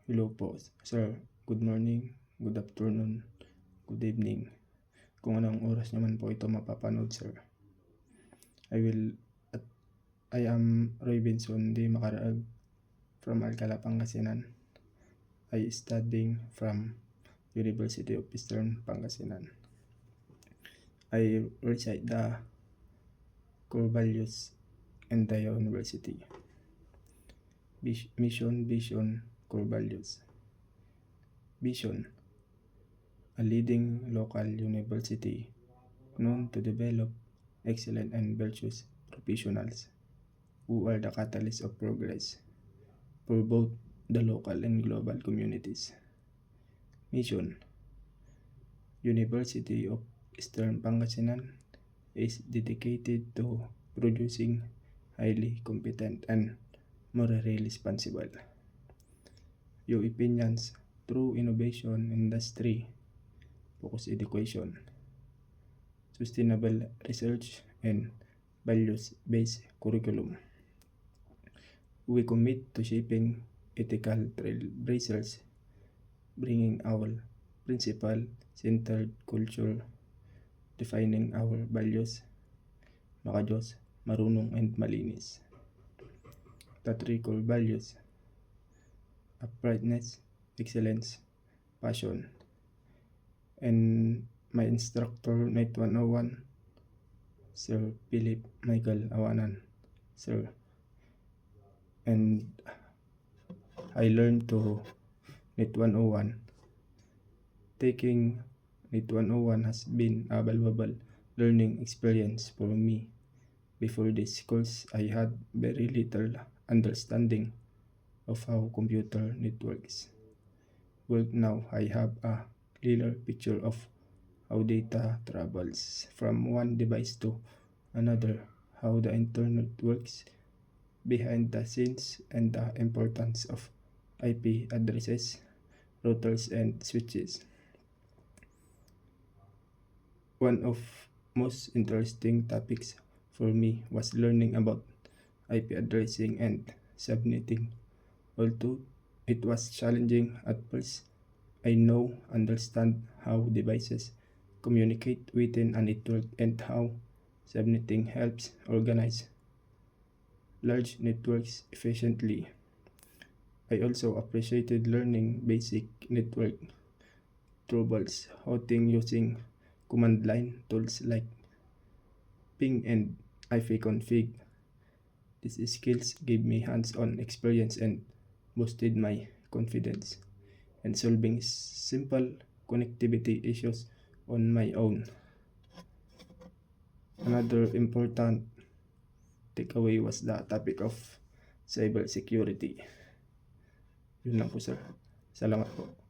Hello po, sir. Good morning, good afternoon, good evening. Kung anong oras naman po ito mapapanood, sir. I am Robinson D. Macaraag from Alcala, Pangasinan. I studying from University of Eastern Pangasinan. I recite the core values in the university. Mission, vision, core values. Vision: a leading local university known to develop excellent and virtuous professionals who are the catalyst of progress for both the local and global communities. Mission: University of Eastern Pangasinan is dedicated to producing highly competent and morally responsible your opinions through innovation industry, focus education, sustainable research, and values-based curriculum. We commit to shaping ethical trailblazers, bringing our principle-centered culture, defining our values, makajos, marunong, and malinis. The three core values: uprightness, excellence, passion. And my instructor, Night 101, Sir Philip Michael Awanan, sir. And I learned to Night 101. Taking Night 101 has been a valuable learning experience for me. Before this course, I had very little understanding of how computer networks work. Now I have a clearer picture of how data travels from one device to another, how the internet works behind the scenes, and the importance of IP addresses, routers, and switches. One of most interesting topics for me was learning about IP addressing and subnetting. Although it was challenging at first, I now understand how devices communicate within a network and how subnetting helps organize large networks efficiently. I also appreciated learning basic network troubleshooting using command line tools like ping and ipconfig. These skills gave me hands-on experience and boosted my confidence in solving simple connectivity issues on my own. Another important takeaway was the topic of cybersecurity. Yun lang po, sir. Salamat po.